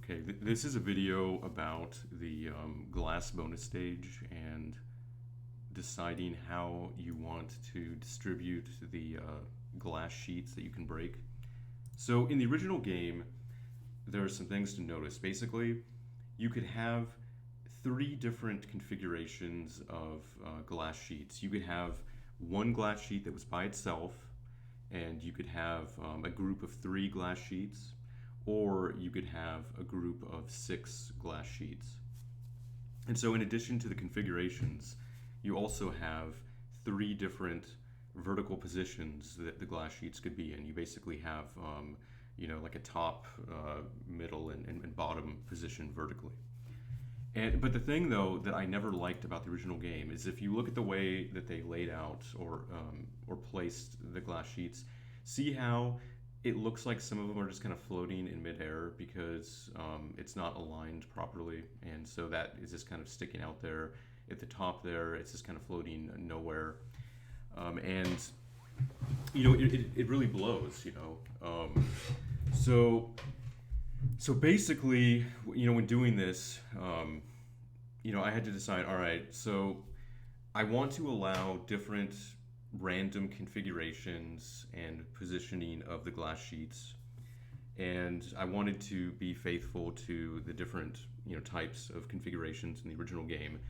Okay, this is a video about the glass bonus stage and deciding how you want to distribute the glass sheets that you can break. So in the original game, there are some things to notice. Basically, you could have three different configurations of glass sheets. You could have one glass sheet that was by itself, and you could have a group of three glass sheets, or you could have a group of six glass sheets. And so, in addition to the configurations, you also have three different vertical positions that the glass sheets could be in. You basically have, like a top, middle, and bottom position vertically. But the thing, though, that I never liked about the original game is if you look at the way that they laid out or placed the glass sheets, see how it looks like some of them are just kind of floating in midair because it's not aligned properly, and so that is just kind of sticking out there at the top there. It's just kind of floating nowhere, and it really blows. So so basically, when doing this, I had to decide. All right, so I want to allow different random configurations and positioning of the glass sheets, and I wanted to be faithful to the different types of configurations in the original game.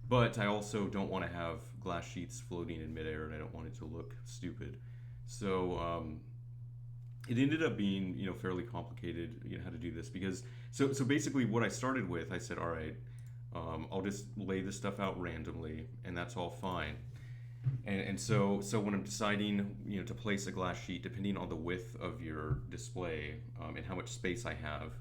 But I also don't want to have glass sheets floating in midair, and I don't want it to look stupid. So it ended up being fairly complicated how to do this because so basically what I started with, I said, all right, I'll just lay this stuff out randomly, and that's all fine. And so when I'm deciding to place a glass sheet, depending on the width of your display and how much space I have,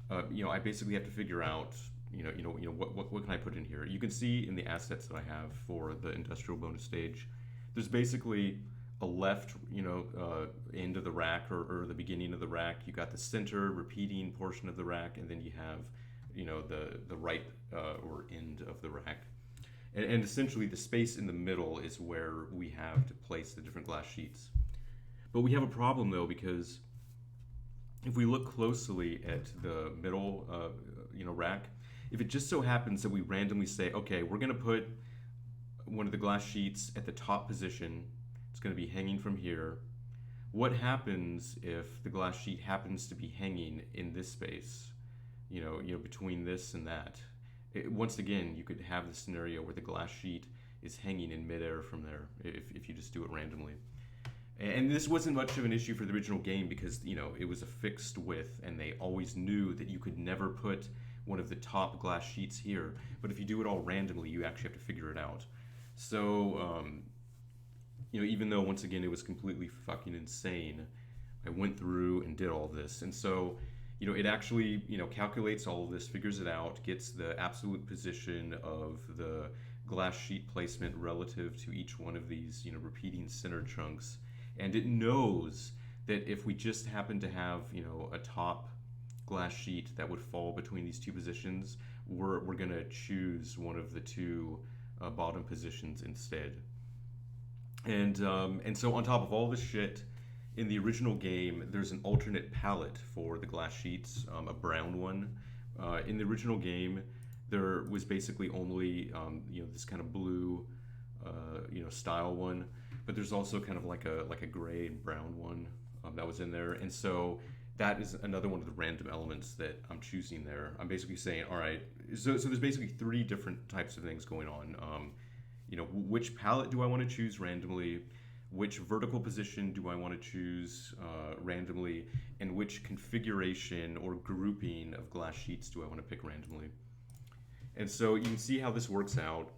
I basically have to figure out what can I put in here. You can see in the assets that I have for the industrial bonus stage, there's basically a left end of the rack, or the beginning of the rack. You got the center repeating portion of the rack, and then you have the right or end of the rack. And essentially, the space in the middle is where we have to place the different glass sheets. But we have a problem, though, because if we look closely at the middle, rack, if it just so happens that we randomly say, okay, we're going to put one of the glass sheets at the top position, it's going to be hanging from here. What happens if the glass sheet happens to be hanging in this space, between this and that? Once again, you could have the scenario where the glass sheet is hanging in midair from there if you just do it randomly. And this wasn't much of an issue for the original game because it was a fixed width, and they always knew that you could never put one of the top glass sheets here. But if you do it all randomly, you actually have to figure it out. So even though once again it was completely fucking insane, I went through and did all this, and so it actually calculates all of this, figures it out, gets the absolute position of the glass sheet placement relative to each one of these repeating center chunks, and it knows that if we just happen to have a top glass sheet that would fall between these two positions, we're gonna choose one of the two bottom positions instead. And so on top of all this shit, in the original game, there's an alternate palette for the glass sheets, a brown one. In the original game, there was basically only this kind of blue, style one, but there's also kind of like a gray and brown one that was in there, and so that is another one of the random elements that I'm choosing there. I'm basically saying, all right, so there's basically three different types of things going on. Which palette do I want to choose randomly? Which vertical position do I want to choose randomly? And which configuration or grouping of glass sheets do I want to pick randomly? And so you can see how this works out.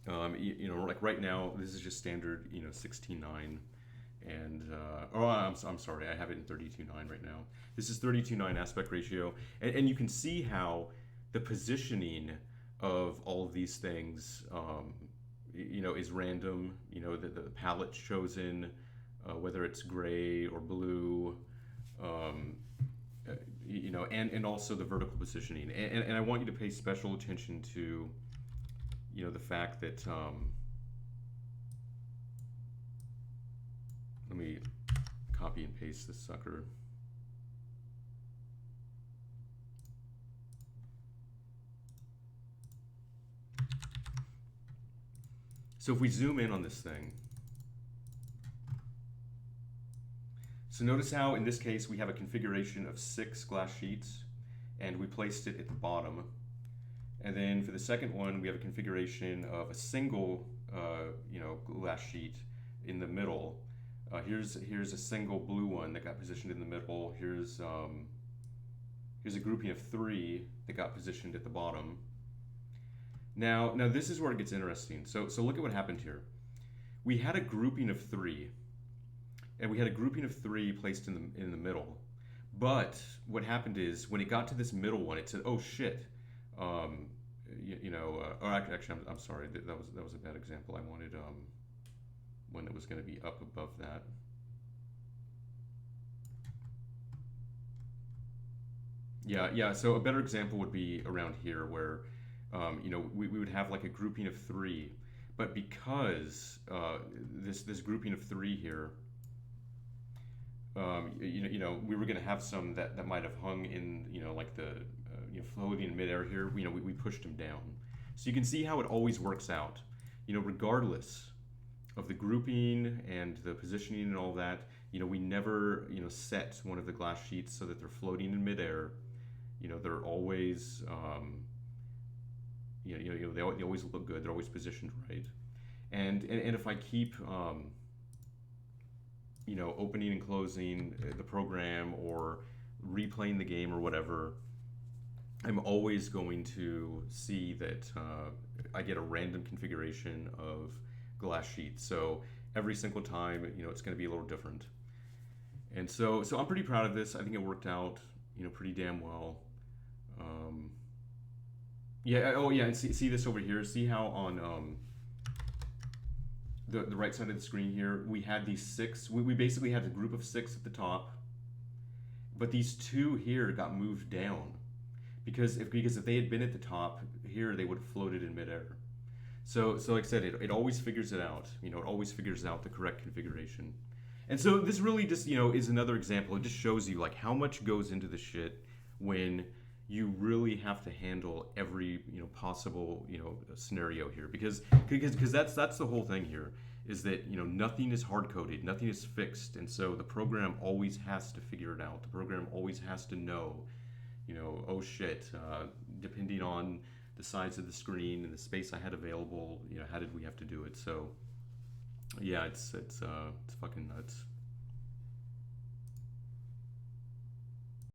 Like right now, this is just standard, 16:9. And I'm sorry, I have it in 32:9 right now. This is 32:9 aspect ratio, and you can see how the positioning of all of these things, is random. The palette chosen, whether it's gray or blue, and also the vertical positioning. And I want you to pay special attention to, the fact that let me copy and paste this sucker. So if we zoom in on this thing, so notice how in this case we have a configuration of 6 glass sheets and we placed it at the bottom. And then for the second one, we have a configuration of a single glass sheet in the middle. Here's a single blue one that got positioned in the middle. Here's a grouping of 3 that got positioned at the bottom. Now this is where it gets interesting. So look at what happened here. We had a grouping of 3, and we had a grouping of 3 placed in the middle. But what happened is when it got to this middle one, it said, "Oh shit." Or actually, I'm sorry. That was a bad example. I wanted one that was going to be up above that. Yeah. So a better example would be around here, where we would have like a grouping of 3, but because this grouping of 3 here, we were going to have some that might have hung in like the floating in midair here. We pushed them down, so you can see how it always works out. Regardless of the grouping and the positioning and all that, we never set one of the glass sheets so that they're floating in midair. They're always they always look good. They're always positioned right. And if I keep opening and closing the program or replaying the game or whatever, I'm always going to see that I get a random configuration of glass sheets. So every single time, it's going to be a little different. And so I'm pretty proud of this. I think it worked out, pretty damn well. And see this over here. See how on the right side of the screen here, we had these 6. We basically had a group of 6 at the top, but these 2 here got moved down because if they had been at the top here, they would have floated in midair. So like I said, it always figures it out. It always figures out the correct configuration. And so this really just is another example. It just shows you like how much goes into the shit when you really have to handle every possible scenario here, because that's the whole thing here, is that nothing is hard coded, nothing is fixed, and so the program always has to figure it out. The program always has to know, oh shit, depending on the size of the screen and the space I had available, how did we have to do it? So yeah, it's fucking nuts.